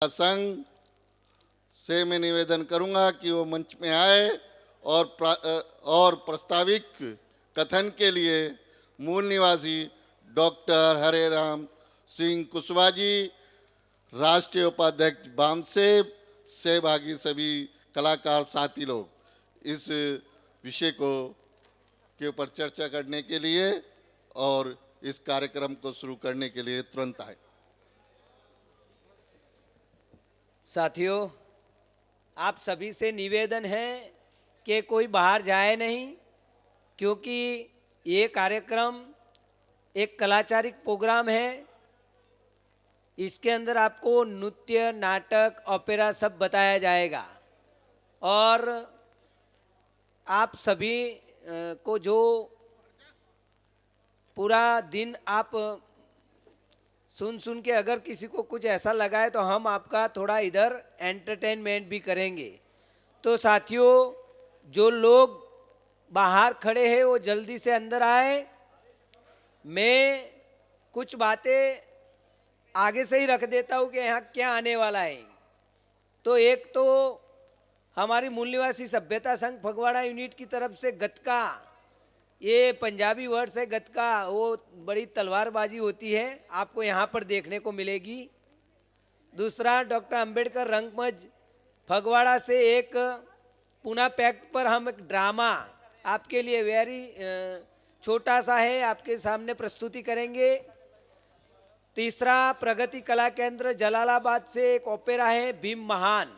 संघ से मैं निवेदन करूंगा कि वो मंच में आए और प्रस्तावित कथन के लिए मूल निवासी डॉक्टर हरेराम सिंह कुशवाहा जी, राष्ट्रीय उपाध्यक्ष बामसेब, सहभागी सभी कलाकार साथी लोग इस विषय को के ऊपर चर्चा करने के लिए और इस कार्यक्रम को शुरू करने के लिए तुरंत आए। साथियों, आप सभी से निवेदन है कि कोई बाहर जाए नहीं, क्योंकि ये कार्यक्रम एक कलाचारिक प्रोग्राम है। इसके अंदर आपको नृत्य, नाटक, ओपेरा सब बताया जाएगा और आप सभी को जो पूरा दिन आप सुन के अगर किसी को कुछ ऐसा लगा है तो हम आपका थोड़ा इधर एंटरटेनमेंट भी करेंगे। तो साथियों, जो लोग बाहर खड़े हैं वो जल्दी से अंदर आए। मैं कुछ बातें आगे से ही रख देता हूँ कि यहाँ क्या आने वाला है। तो एक तो हमारी मूल निवासी सभ्यता संघ फगवाड़ा यूनिट की तरफ से गतका, ये पंजाबी वर्ड है गतका, वो बड़ी तलवारबाजी होती है, आपको यहाँ पर देखने को मिलेगी। दूसरा, डॉक्टर अंबेडकर रंगमंच फगवाड़ा से एक पुना पैक्ट पर हम एक ड्रामा आपके लिए वेरी छोटा सा है, आपके सामने प्रस्तुति करेंगे। तीसरा, प्रगति कला केंद्र जलालाबाद से एक ओपेरा है भीम महान,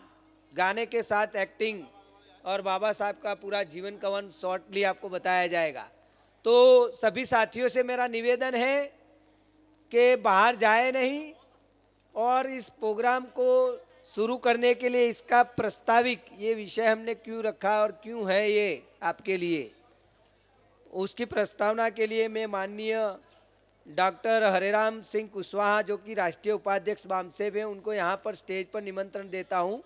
गाने के साथ एक्टिंग और बाबा साहब का पूरा जीवन कवन शॉर्टली आपको बताया जाएगा। तो सभी साथियों से मेरा निवेदन है कि बाहर जाए नहीं और इस प्रोग्राम को शुरू करने के लिए इसका प्रस्ताविक ये विषय हमने क्यों रखा और क्यों है ये आपके लिए, उसकी प्रस्तावना के लिए मैं माननीय डॉक्टर हरेराम सिंह कुशवाहा, जो कि राष्ट्रीय उपाध्यक्ष बामसेब हैं, उनको यहाँ पर स्टेज पर निमंत्रण देता हूँ।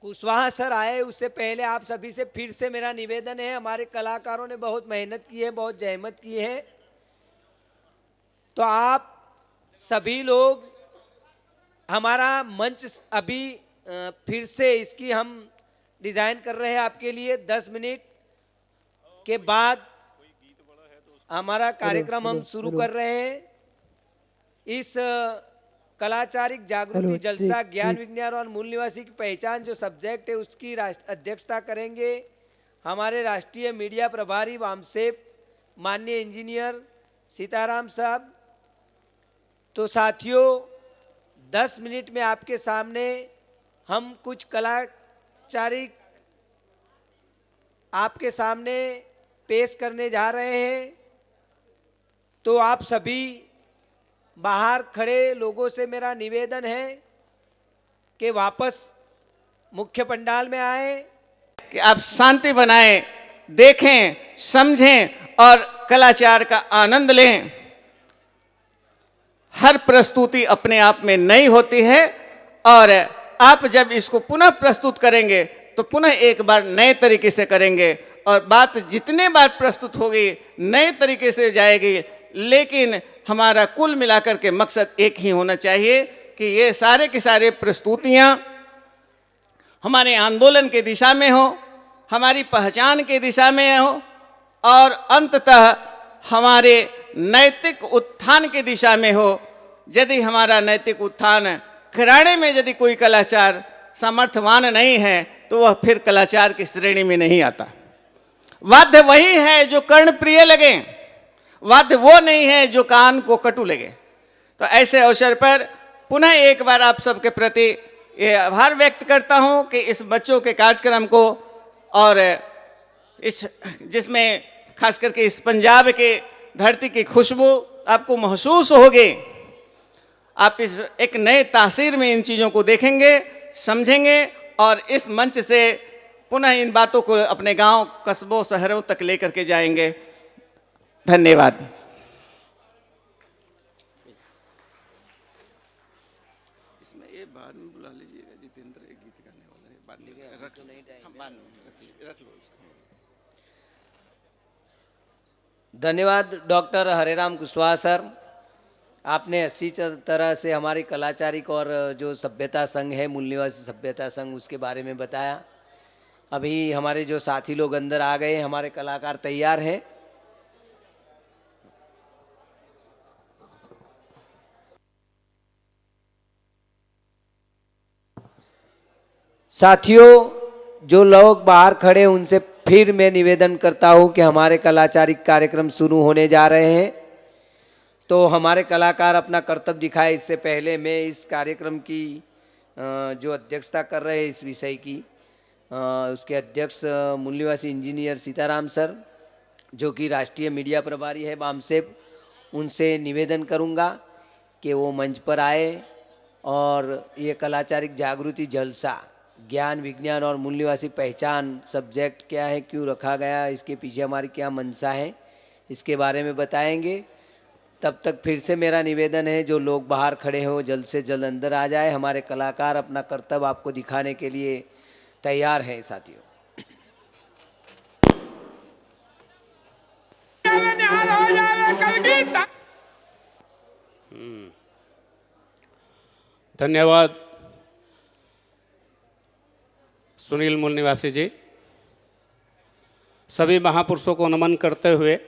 कुशवाहा सर आए उससे पहले आप सभी से फिर से मेरा निवेदन है, हमारे कलाकारों ने बहुत मेहनत की है, बहुत जहमत की है, तो आप सभी लोग हमारा मंच अभी फिर से इसकी हम डिज़ाइन कर रहे हैं आपके लिए। 10 मिनट के बाद हमारा कार्यक्रम हम शुरू कर रहे हैं। इस कलाचारिक जागृति जलसा ज्ञान विज्ञान और मूल निवासी की पहचान जो सब्जेक्ट है उसकी अध्यक्षता करेंगे हमारे राष्ट्रीय मीडिया प्रभारी वामसेब माननीय इंजीनियर सीताराम साहब। तो साथियों, 10 मिनट में आपके सामने हम कुछ कलाचारिक आपके सामने पेश करने जा रहे हैं। तो आप सभी बाहर खड़े लोगों से मेरा निवेदन है कि वापस मुख्य पंडाल में आए, कि आप शांति बनाएं, देखें, समझें और कलाचार का आनंद लें। हर प्रस्तुति अपने आप में नई होती है और आप जब इसको पुनः प्रस्तुत करेंगे तो पुनः एक बार नए तरीके से करेंगे और बात जितने बार प्रस्तुत होगी नए तरीके से जाएगी, लेकिन हमारा कुल मिलाकर के मकसद एक ही होना चाहिए कि ये सारे के सारे प्रस्तुतियाँ हमारे आंदोलन के दिशा में हो, हमारी पहचान के दिशा में हो और अंततः हमारे नैतिक उत्थान की दिशा में हो। यदि हमारा नैतिक उत्थान कराने में यदि कोई कलाचार सामर्थ्यवान नहीं है तो वह फिर कलाचार की श्रेणी में नहीं आता। वाद्य वही है जो कर्ण प्रिय लगे, वाद्य वो नहीं है जो कान को कटु लगे। तो ऐसे अवसर पर पुनः एक बार आप सबके प्रति ये आभार व्यक्त करता हूं कि इस बच्चों के कार्यक्रम को और इस जिसमें खास करके इस पंजाब के धरती की खुशबू आपको महसूस होगी। आप इस एक नए तासीर में इन चीज़ों को देखेंगे, समझेंगे और इस मंच से पुनः इन बातों को अपने गांव, कस्बों, शहरों तक लेकर के जाएंगे। धन्यवाद। इसमें ये बाद में बुला लीजिएगा, जितेंद्र एक गीत गाने वाला है, बाद में रख लो इसको। धन्यवाद डॉक्टर हरेराम कुशवाहा सर। आपने अच्छी तरह से हमारी कलाचारिक और जो सभ्यता संघ है, मूल निवासी सभ्यता संघ, उसके बारे में बताया। अभी हमारे जो साथी लोग अंदर आ गए, हमारे कलाकार तैयार हैं। साथियों, जो लोग बाहर खड़े हैं उनसे फिर मैं निवेदन करता हूं कि हमारे कलाचारिक कार्यक्रम शुरू होने जा रहे हैं, तो हमारे कलाकार अपना कर्तव्य दिखाए। इससे पहले मैं इस कार्यक्रम की जो अध्यक्षता कर रहे हैं इस विषय की, उसके अध्यक्ष मूल निवासी इंजीनियर सीताराम सर, जो कि राष्ट्रीय मीडिया प्रभारी है बामसेप, उनसे निवेदन करूंगा कि वो मंच पर आए और ये कलाचारिक जागृति जलसा, ज्ञान विज्ञान और मूल निवासी पहचान सब्जेक्ट क्या है, क्यों रखा गया, इसके पीछे हमारी क्या मंशा है, इसके बारे में बताएंगे। तब तक फिर से मेरा निवेदन है, जो लोग बाहर खड़े हो जल्द से जल्द अंदर आ जाए। हमारे कलाकार अपना कर्तव्य आपको दिखाने के लिए तैयार हैं साथियों। धन्यवाद सुनील मूल निवासी जी। सभी महापुरुषों को नमन करते हुए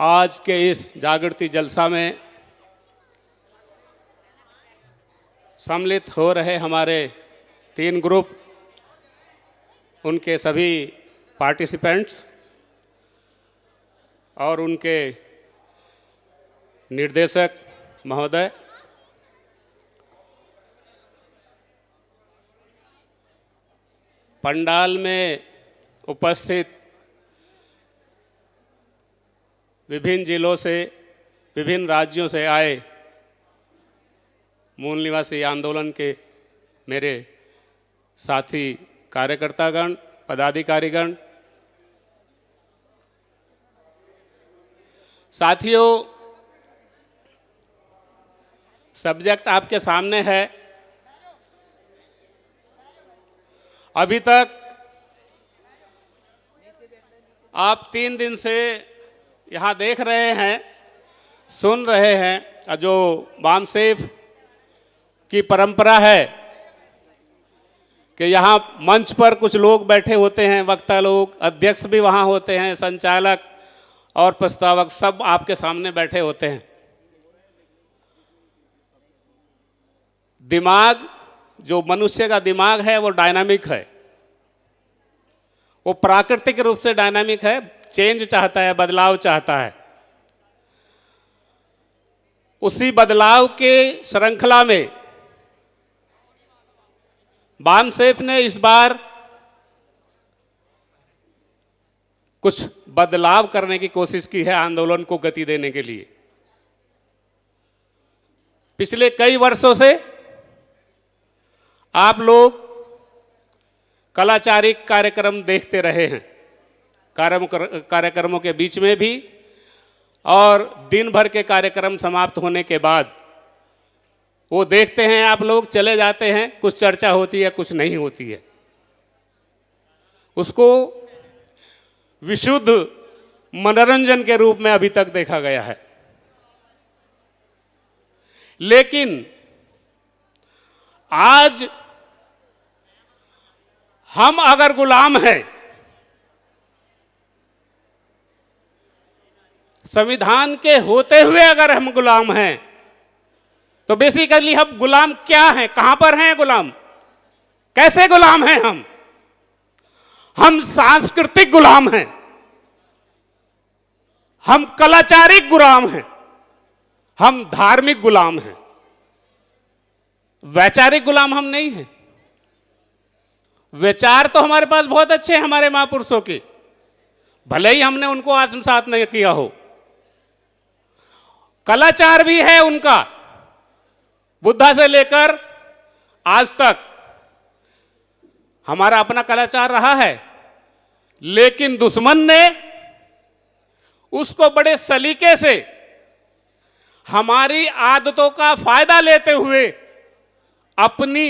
आज के इस जागृति जलसा में सम्मिलित हो रहे हमारे 3 ग्रुप, उनके सभी पार्टिसिपेंट्स और उनके निर्देशक महोदय, पंडाल में उपस्थित विभिन्न जिलों से, विभिन्न राज्यों से आए मूल निवासी आंदोलन के मेरे साथी कार्यकर्तागण, पदाधिकारीगण, साथियों, सब्जेक्ट आपके सामने है। अभी तक आप 3 दिन से यहाँ देख रहे हैं, सुन रहे हैं, जो बामसेफ की परंपरा है कि यहाँ मंच पर कुछ लोग बैठे होते हैं, वक्ता लोग, अध्यक्ष भी वहाँ होते हैं, संचालक और प्रस्तावक सब आपके सामने बैठे होते हैं। दिमाग, जो मनुष्य का दिमाग है वो डायनामिक है, वो प्राकृतिक रूप से डायनामिक है, चेंज चाहता है, बदलाव चाहता है। उसी बदलाव के श्रृंखला में बामसेफ ने इस बार कुछ बदलाव करने की कोशिश की है आंदोलन को गति देने के लिए। पिछले कई वर्षों से आप लोग कलाचारिक कार्यक्रम देखते रहे हैं, कार्यक्रमों के बीच में भी और दिन भर के कार्यक्रम समाप्त होने के बाद वो देखते हैं आप लोग, चले जाते हैं, कुछ चर्चा होती है, कुछ नहीं होती है। उसको विशुद्ध मनोरंजन के रूप में अभी तक देखा गया है। लेकिन आज हम अगर गुलाम हैं, संविधान के होते हुए अगर हम गुलाम हैं, तो बेसिकली हम गुलाम क्या हैं, कहां पर हैं गुलाम, कैसे गुलाम हैं हम सांस्कृतिक गुलाम हैं, हम कलाचारिक गुलाम हैं, हम धार्मिक गुलाम हैं, वैचारिक गुलाम हम नहीं हैं। विचार तो हमारे पास बहुत अच्छे हैं हमारे महापुरुषों के, भले ही हमने उनको आत्मसात नहीं किया हो। कलाचार भी है उनका, बुद्धा से लेकर आज तक हमारा अपना कलाचार रहा है, लेकिन दुश्मन ने उसको बड़े सलीके से हमारी आदतों का फायदा लेते हुए अपनी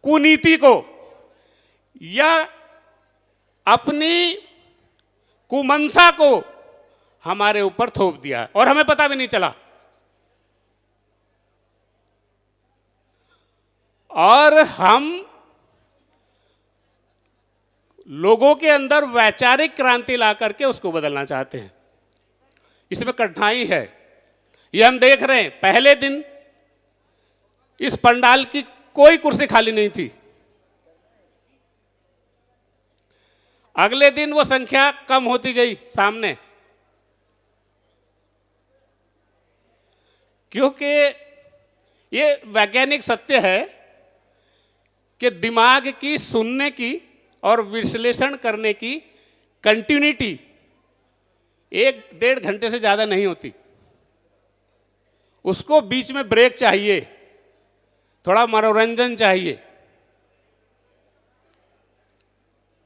कुनीति को या अपनी कुमंसा को हमारे ऊपर थोप दिया है और हमें पता भी नहीं चला। और हम लोगों के अंदर वैचारिक क्रांति ला करके उसको बदलना चाहते हैं। इसमें कठिनाई है, ये हम देख रहे हैं। पहले दिन इस पंडाल की कोई कुर्सी खाली नहीं थी, अगले दिन वो संख्या कम होती गई सामने, क्योंकि ये वैज्ञानिक सत्य है कि दिमाग की सुनने की और विश्लेषण करने की कंटिन्यूटी 1-1.5 घंटे से ज्यादा नहीं होती। उसको बीच में ब्रेक चाहिए, थोड़ा मनोरंजन चाहिए।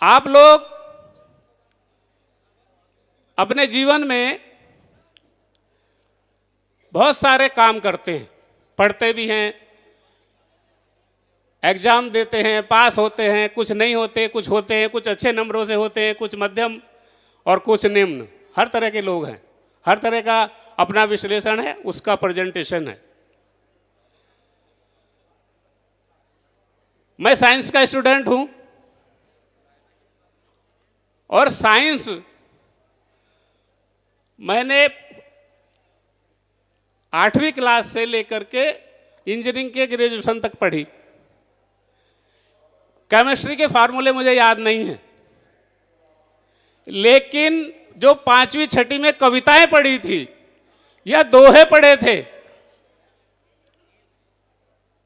आप लोग अपने जीवन में बहुत सारे काम करते हैं, पढ़ते भी हैं, एग्जाम देते हैं, पास होते हैं, कुछ नहीं होते, कुछ होते हैं, कुछ अच्छे नंबरों से होते हैं, कुछ मध्यम और कुछ निम्न। हर तरह के लोग हैं, हर तरह का अपना विश्लेषण है, उसका प्रेजेंटेशन है। मैं साइंस का स्टूडेंट हूं और साइंस मैंने 8वीं क्लास से लेकर के इंजीनियरिंग के ग्रेजुएशन तक पढ़ी। केमिस्ट्री के फार्मूले मुझे याद नहीं है, लेकिन जो 5वीं 6वीं में कविताएं पढ़ी थी या दोहे पढ़े थे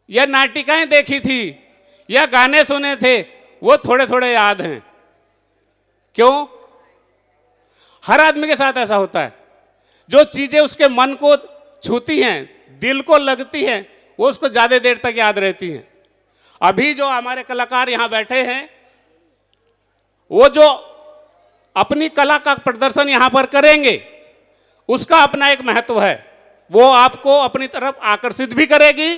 या नाटिकाएं देखी थी या गाने सुने थे, वो थोड़े थोड़े याद हैं। क्यों? हर आदमी के साथ ऐसा होता है, जो चीजें उसके मन को छूती हैं, दिल को लगती हैं, वो उसको ज्यादा देर तक याद रहती हैं। अभी जो हमारे कलाकार यहां बैठे हैं, वो जो अपनी कला का प्रदर्शन यहां पर करेंगे, उसका अपना एक महत्व है। वो आपको अपनी तरफ आकर्षित भी करेगी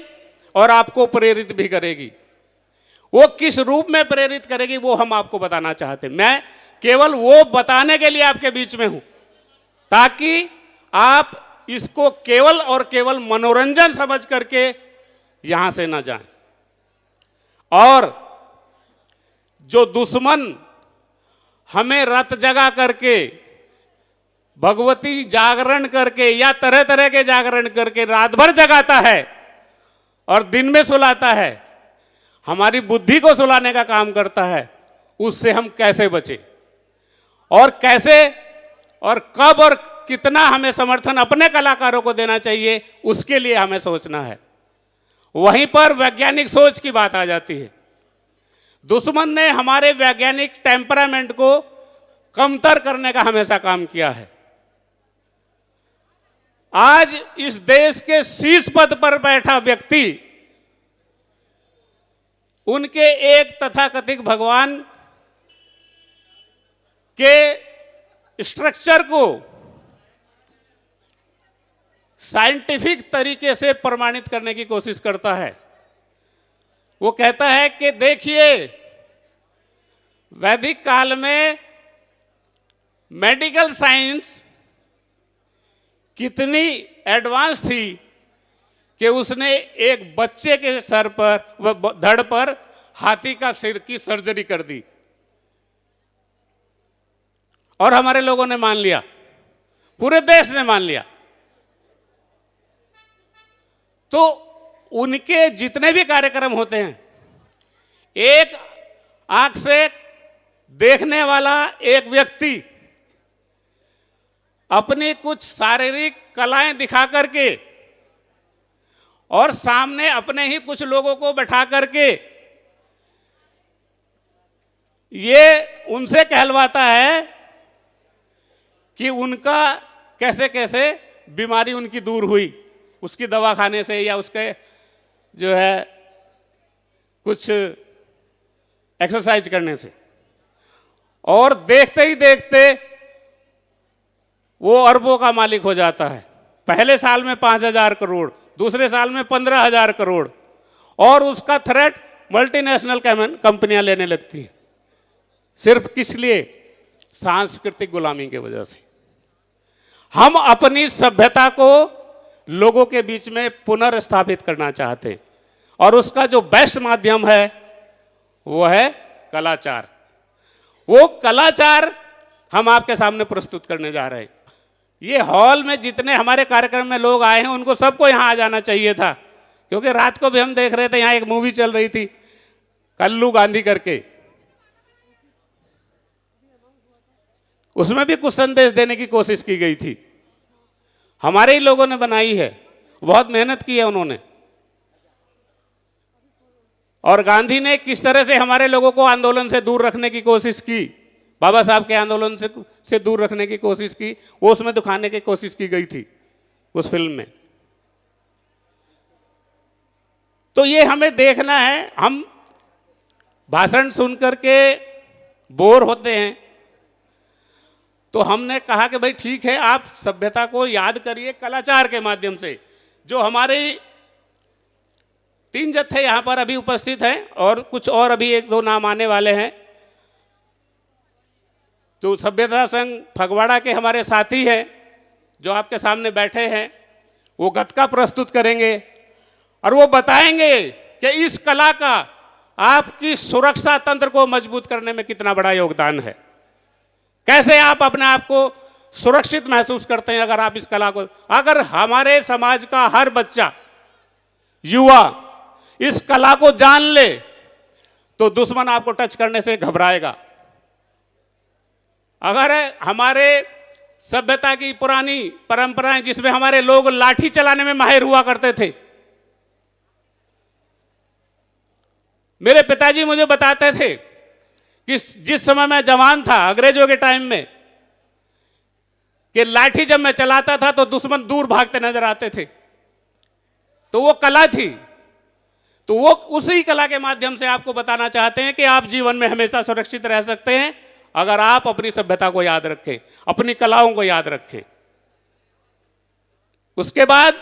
और आपको प्रेरित भी करेगी। वो किस रूप में प्रेरित करेगी वो हम आपको बताना चाहते हैं। मैं केवल वो बताने के लिए आपके बीच में हूं, ताकि आप इसको केवल और केवल मनोरंजन समझ करके यहां से ना जाएं। और जो दुश्मन हमें रत जगा करके, भगवती जागरण करके या तरह तरह के जागरण करके रात भर जगाता है और दिन में सुलाता है, हमारी बुद्धि को सुलाने का काम करता है, उससे हम कैसे बचें और कैसे और कब और कितना हमें समर्थन अपने कलाकारों को देना चाहिए, उसके लिए हमें सोचना है। वहीं पर वैज्ञानिक सोच की बात आ जाती है। दुश्मन ने हमारे वैज्ञानिक टेम्परामेंट को कमतर करने का हमेशा काम किया है। आज इस देश के शीर्ष पद पर बैठा व्यक्ति उनके एक तथाकथित भगवान के स्ट्रक्चर को साइंटिफिक तरीके से प्रमाणित करने की कोशिश करता है। वो कहता है कि देखिए, वैदिक काल में मेडिकल साइंस कितनी एडवांस थी कि उसने एक बच्चे के सर पर, धड़ पर हाथी का सिर की सर्जरी कर दी और हमारे लोगों ने मान लिया, पूरे देश ने मान लिया। तो उनके जितने भी कार्यक्रम होते हैं, एक आंख से देखने वाला एक व्यक्ति अपनी कुछ शारीरिक कलाएं दिखा करके और सामने अपने ही कुछ लोगों को बैठा करके ये उनसे कहलवाता है कि उनका कैसे कैसे बीमारी उनकी दूर हुई, उसकी दवा खाने से या उसके जो है कुछ एक्सरसाइज करने से। और देखते ही देखते वो अरबों का मालिक हो जाता है। पहले साल में 5,000 करोड़, दूसरे साल में 15,000 करोड़, और उसका थ्रेट मल्टीनेशनल कंपनियां लेने लगती हैं। सिर्फ किस लिए? सांस्कृतिक गुलामी की वजह से। हम अपनी सभ्यता को लोगों के बीच में पुनर्स्थापित करना चाहते हैं और उसका जो बेस्ट माध्यम है वो है कलाचार। वो कलाचार हम आपके सामने प्रस्तुत करने जा रहे हैं। ये हॉल में जितने हमारे कार्यक्रम में लोग आए हैं उनको सबको यहाँ आ जाना चाहिए था, क्योंकि रात को भी हम देख रहे थे यहाँ एक मूवी चल रही थी कल्लू गांधी करके, उसमें भी कुछ संदेश देने की कोशिश की गई थी। हमारे ही लोगों ने बनाई है, बहुत मेहनत की है उन्होंने। और गांधी ने किस तरह से हमारे लोगों को आंदोलन से दूर रखने की कोशिश की, बाबा साहब के आंदोलन से दूर रखने की कोशिश की, वो उसमें दिखाने की कोशिश की गई थी उस फिल्म में। तो ये हमें देखना है। हम भाषण सुन करके बोर होते हैं, तो हमने कहा कि भाई ठीक है, आप सभ्यता को याद करिए कलाचार के माध्यम से। जो हमारे 3 जत्थे यहाँ पर अभी उपस्थित हैं और कुछ और अभी 1-2 नाम आने वाले हैं। तो सभ्यता संघ फगवाड़ा के हमारे साथी हैं जो आपके सामने बैठे हैं, वो गतका प्रस्तुत करेंगे और वो बताएंगे कि इस कला का आपकी सुरक्षा तंत्र को मजबूत करने में कितना बड़ा योगदान है। कैसे आप अपने आप को सुरक्षित महसूस करते हैं अगर आप इस कला को, अगर हमारे समाज का हर बच्चा युवा इस कला को जान ले तो दुश्मन आपको टच करने से घबराएगा। अगर हमारे सभ्यता की पुरानी परंपराएं जिसमें हमारे लोग लाठी चलाने में माहिर हुआ करते थे, मेरे पिताजी मुझे बताते थे कि जिस समय मैं जवान था अंग्रेजों के टाइम में, कि लाठी जब मैं चलाता था तो दुश्मन दूर भागते नजर आते थे। तो वो कला थी। तो वो उसी कला के माध्यम से आपको बताना चाहते हैं कि आप जीवन में हमेशा सुरक्षित रह सकते हैं अगर आप अपनी सभ्यता को याद रखें, अपनी कलाओं को याद रखें। उसके बाद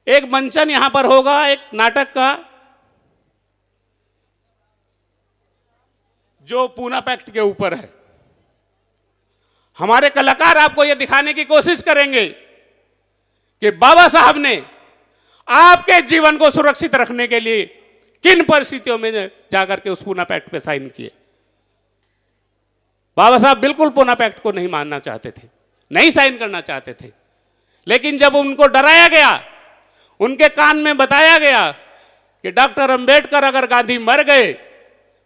एक मंचन यहां पर होगा एक नाटक का, जो पूना पैक्ट के ऊपर है। हमारे कलाकार आपको यह दिखाने की कोशिश करेंगे कि बाबा साहब ने आपके जीवन को सुरक्षित रखने के लिए किन परिस्थितियों में जाकर के उस पूना पैक्ट पे साइन किए। बाबा साहब बिल्कुल पूना पैक्ट को नहीं मानना चाहते थे, नहीं साइन करना चाहते थे, लेकिन जब उनको डराया गया, उनके कान में बताया गया कि डॉक्टर अंबेडकर अगर गांधी मर गए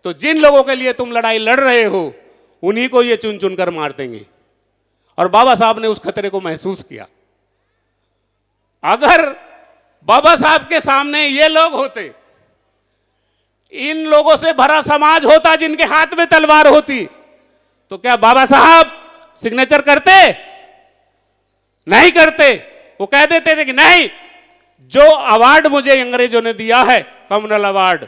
तो जिन लोगों के लिए तुम लड़ाई लड़ रहे हो उन्हीं को ये चुन चुन कर मार देंगे। और बाबा साहब ने उस खतरे को महसूस किया। अगर बाबा साहब के सामने ये लोग होते, इन लोगों से भरा समाज होता जिनके हाथ में तलवार होती, तो क्या बाबा साहब सिग्नेचर करते? नहीं करते। वो कह देते थे कि नहीं, जो अवार्ड मुझे अंग्रेजों ने दिया है कम्युनल अवार्ड,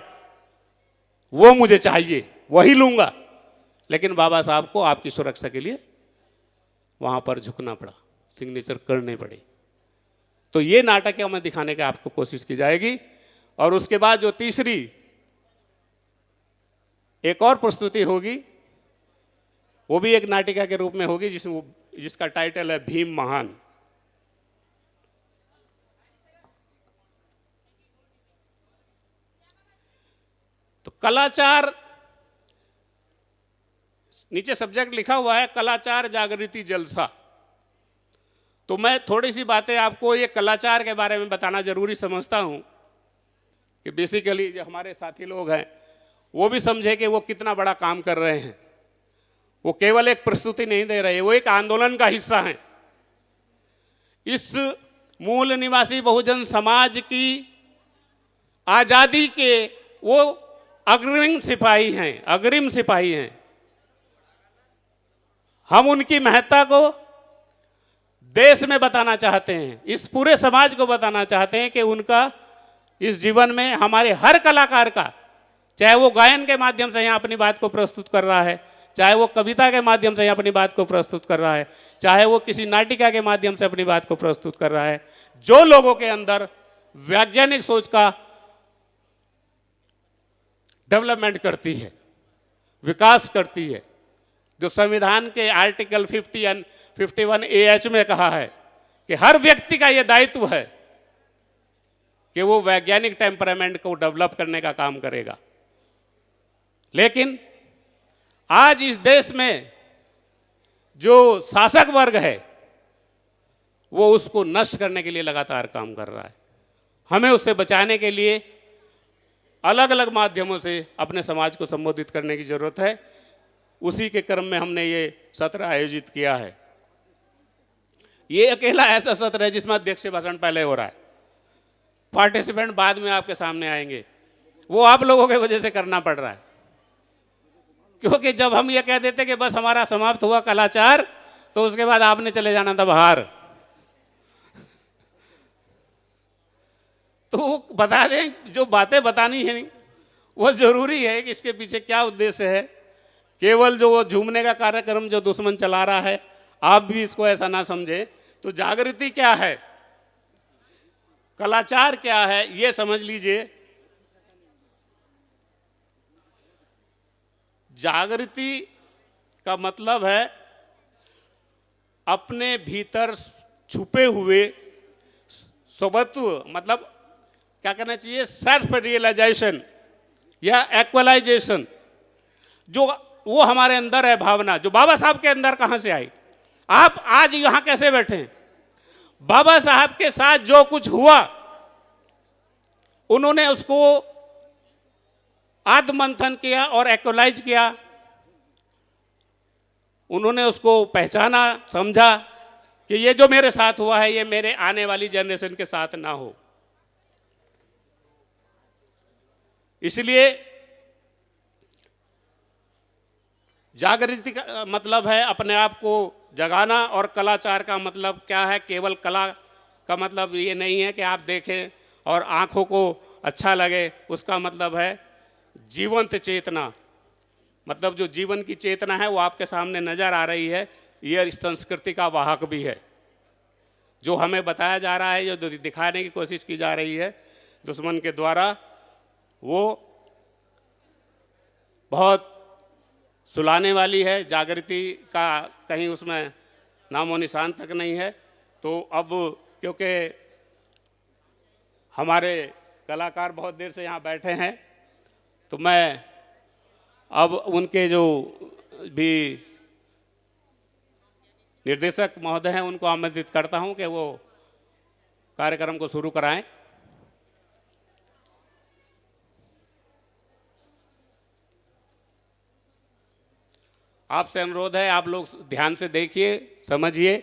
वो मुझे चाहिए, वही लूंगा। लेकिन बाबा साहब को आपकी सुरक्षा के लिए वहां पर झुकना पड़ा, सिग्नेचर करने पड़े। तो ये नाटक में दिखाने की आपको कोशिश की जाएगी। और उसके बाद जो तीसरी एक और प्रस्तुति होगी, वो भी एक नाटिका के रूप में होगी जिसका टाइटल है भीम महान। तो कलाचार, नीचे सब्जेक्ट लिखा हुआ है कलाचार जागृति जलसा। तो मैं थोड़ी सी बातें आपको ये कलाचार के बारे में बताना जरूरी समझता हूं कि बेसिकली जो हमारे साथी लोग हैं वो भी समझे कि वो कितना बड़ा काम कर रहे हैं। वो केवल एक प्रस्तुति नहीं दे रहे, वो एक आंदोलन का हिस्सा हैं। इस मूल निवासी बहुजन समाज की आजादी के वो अग्रिम सिपाही हैं। हम उनकी महत्ता को देश में बताना चाहते हैं, इस पूरे समाज को बताना चाहते हैं कि उनका इस जीवन में हमारे हर कलाकार का, चाहे वो गायन के माध्यम से यहाँ अपनी बात को प्रस्तुत कर रहा है, चाहे वो कविता के माध्यम से अपनी बात को प्रस्तुत कर रहा है, चाहे वो किसी नाटिका के माध्यम से अपनी बात को प्रस्तुत कर रहा है, जो लोगों के अंदर वैज्ञानिक सोच का डेवलपमेंट करती है, विकास करती है, जो संविधान के आर्टिकल 51AH में कहा है कि हर व्यक्ति का यह दायित्व है कि वो वैज्ञानिक टेम्परामेंट को डेवलप करने का काम करेगा। लेकिन आज इस देश में जो शासक वर्ग है वो उसको नष्ट करने के लिए लगातार काम कर रहा है। हमें उससे बचाने के लिए अलग अलग माध्यमों से अपने समाज को संबोधित करने की जरूरत है। उसी के क्रम में हमने ये सत्र आयोजित किया है। ये अकेला ऐसा सत्र है जिसमें अध्यक्ष भाषण पहले हो रहा है, पार्टिसिपेंट बाद में आपके सामने आएंगे। वो आप लोगों की वजह से करना पड़ रहा है, क्योंकि जब हम ये कह देते कि बस हमारा समाप्त हुआ कलाचार, तो उसके बाद आपने चले जाना था बाहर। तो बता दें, जो बातें बतानी है वो जरूरी है कि इसके पीछे क्या उद्देश्य है। केवल जो वो झूमने का कार्यक्रम जो दुश्मन चला रहा है, आप भी इसको ऐसा ना समझे। तो जागृति क्या है, कलाचार क्या है, ये समझ लीजिए। जागृति का मतलब है अपने भीतर छुपे हुए स्वत्व, मतलब क्या करना चाहिए, सेल्फ रियलाइजेशन या एक्वलाइजेशन, जो वो हमारे अंदर है भावना, जो बाबा साहब के अंदर कहां से आई। आप आज यहां कैसे बैठे हैं, बाबा साहब के साथ जो कुछ हुआ, उन्होंने उसको आत्ममंथन किया और एक्वलाइज किया। उन्होंने उसको पहचाना, समझा कि ये जो मेरे साथ हुआ है ये मेरे आने वाली जनरेशन के साथ ना हो। इसलिए जागृति का मतलब है अपने आप को जगाना, और कलाचार का मतलब क्या है, केवल कला का मतलब ये नहीं है कि आप देखें और आंखों को अच्छा लगे। उसका मतलब है जीवंत चेतना, मतलब जो जीवन की चेतना है वो आपके सामने नजर आ रही है। ये संस्कृति का वाहक भी है। जो हमें बताया जा रहा है, जो दिखाने की कोशिश की जा रही है दुश्मन के द्वारा, वो बहुत सुलाने वाली है। जागृति का कहीं उसमें नामो निशान तक नहीं है। तो अब क्योंकि हमारे कलाकार बहुत देर से यहाँ बैठे हैं, तो मैं अब उनके जो भी निर्देशक महोदय हैं उनको आमंत्रित करता हूं कि वो कार्यक्रम को शुरू कराएं। आपसे अनुरोध है, आप लोग ध्यान से देखिए, समझिए,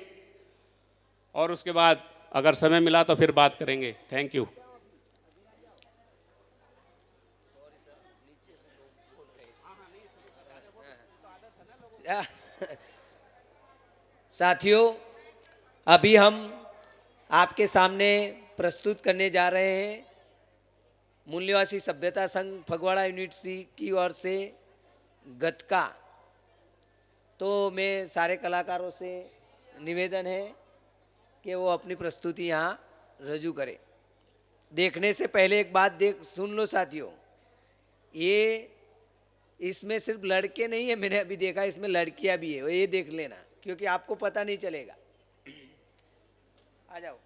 और उसके बाद अगर समय मिला तो फिर बात करेंगे। Thank you. साथियों, अभी हम आपके सामने प्रस्तुत करने जा रहे हैं मूल्यवासी सभ्यता संघ फगवाड़ा यूनिट सी की ओर से गतका। तो मैं सारे कलाकारों से निवेदन है कि वो अपनी प्रस्तुति यहाँ रजू करें। देखने से पहले एक बात सुन लो साथियों, ये इसमें सिर्फ लड़के नहीं है, मैंने अभी देखा इसमें लड़कियां भी है, ये देख लेना, क्योंकि आपको पता नहीं चलेगा। आ जाओ।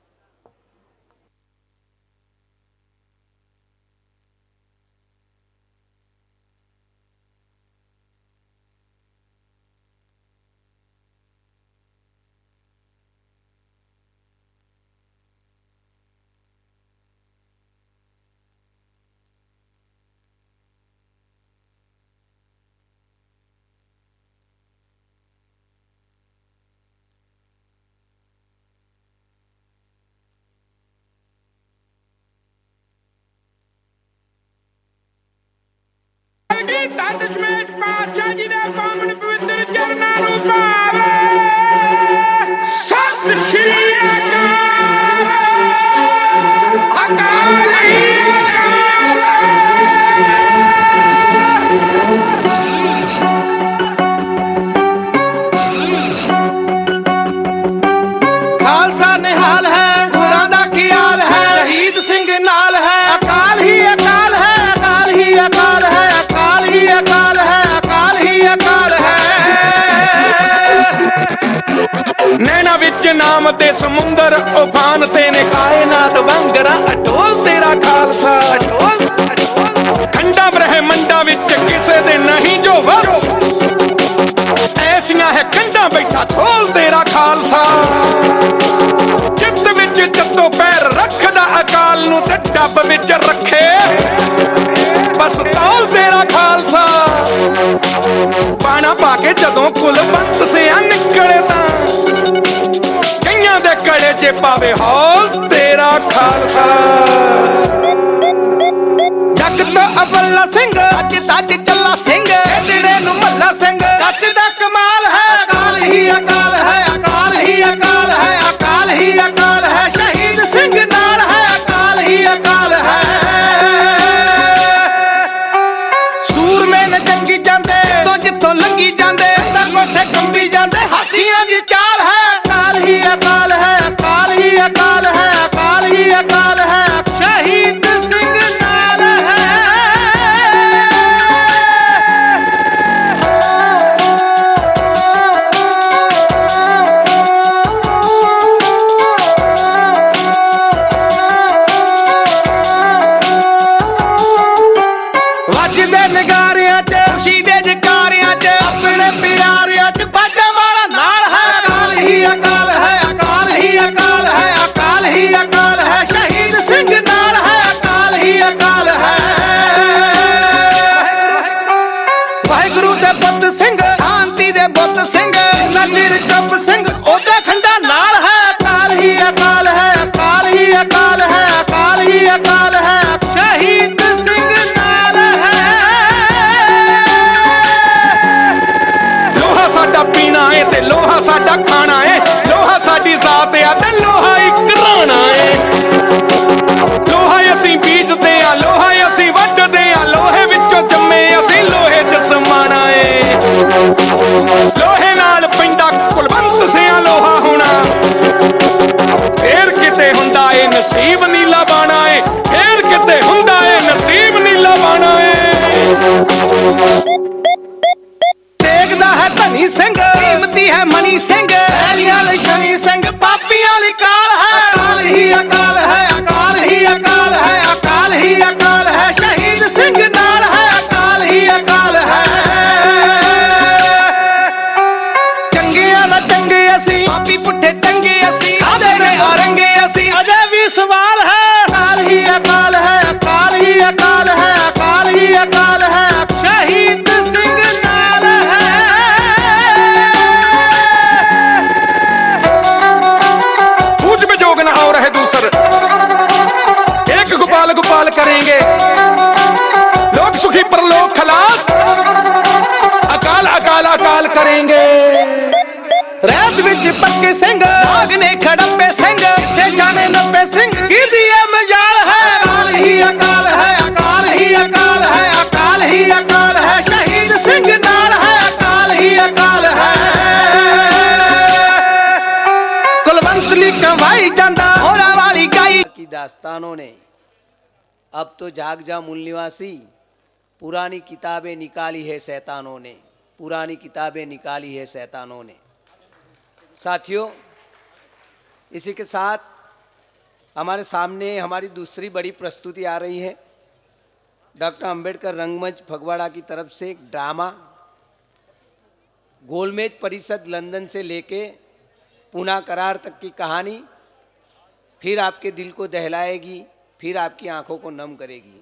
दशमेश पातशाह जी दे पावन पवित्र चरणां नूं भावे सत श्री अकाल। अकाल ही खालसा निहाल है, गुरां दा की हाल है, शहीद सिंह नाल है। अकाल ही अकाल है, अकाल ही अकाल है, अकाल ही अकाल है, अकाल ही अकाल है। ਦੇ ਸਮੁੰਦਰ ਉਫਾਨ ਤੇ ਨੇ ਕਾਇਨਾਤ ਵਾਂਗਰਾ ਅਟੋਲ ਤੇਰਾ ਖਾਲਸਾ ਅਟੋਲ ਖੰਡਾਂ ਬ੍ਰਹਿਮੰਡਾਂ ਵਿੱਚ ਕਿਸੇ ਦੇ ਨਹੀਂ ਜੋ ਵਸ ਐਸੀਆਂ ਹੈ ਕੰਢਾਂ ਬੈਠਾ ਢੋਲ ਤੇਰਾ ਖਾਲਸਾ ਚਿੱਤ ਵਿੱਚ ਜੱਤੋਂ ਪੈਰ ਰੱਖਦਾ ਅਕਾਲ ਨੂੰ ਤੇ ਡੱਬ ਵਿੱਚ ਰੱਖੇ ਬਸ ਤੌਲ ਤੇਰਾ ਖਾਲਸਾ ਬਾਣਾ ਪਾ ਕੇ ਜਦੋਂ ਕੁਲਵੰਤ ਸਿਆ ਨਿਕਲੇ ਤਾਂ ਕਈਆਂ ਦੇ ਕੜੇ 'ਚ ਪਾਵੇ ਹੌਲ ਤੇਰਾ ਖਾਲਸਾ ਜੱਗ ਤੋਂ ਅਵੱਲਾ ਸਿੰਘ ਅੱਜ ਤੱਕ ਚੱਲਾ ਸਿੰਘ ਜਿਹੜੇ ਨੂੰ ਮੱਲਾ ਸਿੰਘ ਕੱਚ ਦਾ ਕਮਾਲ ਹੈ ਅਕਾਲ ਹੀ ਅਕਾਲ ਹੈ ਅਕਾਲ ਹੀ ਅਕਾਲ ਹੈ ਅਕਾਲ ਹੀ ਅਕਾਲ ਹੈ ਸ਼ਹੀਦ ਸਿੰਘ ਨਾਲ ਹੈ ਅਕਾਲ ਹੀ ਅਕਾਲ ਹੈ ਸੂਰਮੇ ਨੇ ਜੰਗੀ ਜਾਂਦੇ ਤੋਂ ਜਿੱਥੋਂ ਲੰਗੀ ਜਾਂਦੇ ਤਾਂ ਕੋਠੇ ਕੰਬੀ ਜਾਂਦੇ ਹਾਥੀਆਂ ਦੀ ਚਾਲ ਹੈ ਅਕਾਲ ਹੀ ਅਕਾਲ ਹੈ ਅਕਾਲ ਹੀ ਅਕਾਲ ਹੈ ਅਕਾਲ ਹੀ ਅਕਾਲ ਹੈ ਸ਼ਹੀਦ ਸਿੰਘ ਨਾਲ ਹੈ ਵੱਜਦੇ ਨਗਾਰਿਆਂ 'ਚ ਖੁਸ਼ੀ ਦੇ ਜਕਾਰਿਆਂ 'ਚ ਆਪਣੇ ਪਿਆਰਿਆਂ 'ਚ ਬਾਜਾਂ ਵਾਲਾ ਨਾਲ ਹੈ ਅਕਾਲ ਹੀ ਅਕਾਲ ਹੈ ਅਕਾਲ ਹੀ ਅਕਾਲ ਹੈ ਅਕਾਲ ਹੀ ਅਕਾਲ ਹੈ ਸ਼ਹੀਦ ਸਿੰਘ ਨਾਲ ਹੈ ਅਕਾਲ ਹੀ ਅਕਾਲ ਹੈ ਵਾਹਿਗੁਰੂ ਦੇ ਪੁੱਤ ਸਿੰਘ ਸ਼ਾਂਤੀ ਦੇ ਬੁੱਤ ਸਿੰਘ ਨਜ਼ਰ ਜੱਪ ਸਿੰਘ ਉਹਦੇ ਖੰਡਾ ਨਾਲ ਹੈ ਅਕਾਲ ਹੀ ਅਕਾਲ ਹੈ ਅਕਾਲ ਹੀ ਅਕਾਲ ਹੈ ਅਕਾਲ ਹੀ ਅਕਾਲ ਹੈ ਸ਼ਹੀਦ ਸਿੰਘ ਨਾਲ ਹੈ ਲੋਹਾ ਸਾਡਾ ਪੀਣਾ ਏ ਤੇ ਲੋਹਾ ਸਾਡਾ ਖਾਣਾ ਏ ਲੋਹਾ ਸਾਡੀ ਜ਼ਾਤ ਆ ਤੇ ਲੋਹਾ ਇੱਕ ਰਾਣਾ ਏ ਲੋਹਾ ਅਸੀਂ ਬੀਜਦੇ ਆ ਲੋਹਾ ਅਸੀਂ ਵੱਢਦੇ ਆ ਲੋਹੇ ਵਿੱਚੋਂ ਜੰਮੇ ਅਸੀਂ ਲੋਹੇ 'ਚ ਸਮਾਣਾ ਏ ਲੋਹੇ ਨਾਲ ਪੈਂਦਾ ਕੁਲਵੰਤ ਸਿਆ ਲੋਹਾ ਹੋਣਾ ਫੇਰ ਕਿਤੇ ਹੁੰਦਾ ਏ ਨਸੀਬ ਨੀਲਾ ਬਾਣਾ ਏ ਫੇਰ ਕਿਤੇ ਹੁੰਦਾ ਏ ਨਸੀਬ ਨੀਲਾ ਬਾਣਾ ਏ ਦੇਖਦਾ ਹੈ ਧਨੀ ਸਿੰਘ ਕੀਮਤੀ ਹੈ ਮਨੀ ਸਿੰਘ ਐਲੀਆਂ ਲਈ ਸ਼ਨੀ ਸਿੰਘ ਪਾਪੀਆਂ ਲਈ ਕਾਲ ਹੈ ਅਕਾਲ ਹੀ ਅਕਾਲ ਹੈ ਅਕਾਲ ਹੀ ਅਕਾਲ ਹੈ ਅਕਾਲ ਹੀ ਅਕਾਲ ਹੈ ਸ਼ਹੀਦ ਸਿੰਘ ਨਾਲ ਹੈ ਅਕਾਲ ਹੀ ਅਕਾਲ ਹੈ ਚੰਗਿਆਂ ਦਾ ਚੰਗੇ ਅਸੀਂ ਪਾਪੀ ਪੁੱਠੇ ਟੰਗੇ ਅਸੀਂ ਆਦੇ ਨੇ ਔਰੰਗੇ ਅਸੀਂ ਅਜੇ ਵੀ ਸਵਾਲ ਹੈ ਅਕਾਲ ਹੀ ਅਕਾਲ ਹੈ ਅਕਾਲ ਹੀ ਅਕਾਲ ਹੈ ਅਕਾਲ ਹੀ ਅਕਾਲ ਹੈ ਸ਼ਹੀਦ ਸਿੰਘ ਨਾਲ ਹੈ पूज में जोग न और है दूसर एक गोपाल गोपाल करेंगे लोग सुखी पर लोग खलास अकाल अकाल अकाल करेंगे रैत विच पक्के सिंह नाग ने खड़प्पे सिंह ते जाने नब्बे सिंह कीदी है मजाल है अकाल ही अकाल है अकाल ही अकाल है अकाल ही अकाल है शहीद सिंह नाल है अकाल ही अकाल है कुलवंत ली कमाई जांदा होरा वाली गाई की दास्तानों ने अब तो जाग जा मूल निवासी पुरानी किताबें निकाली है शैतानों ने पुरानी किताबें निकाली है शैतानों ने साथियों इसी के साथ हमारे सामने हमारी दूसरी बड़ी प्रस्तुति आ रही है डॉक्टर अंबेडकर रंगमंच फगवाड़ा की तरफ से एक ड्रामा गोलमेज परिषद लंदन से लेके पुणे करार तक की कहानी फिर आपके दिल को दहलाएगी फिर आपकी आंखों को नम करेगी।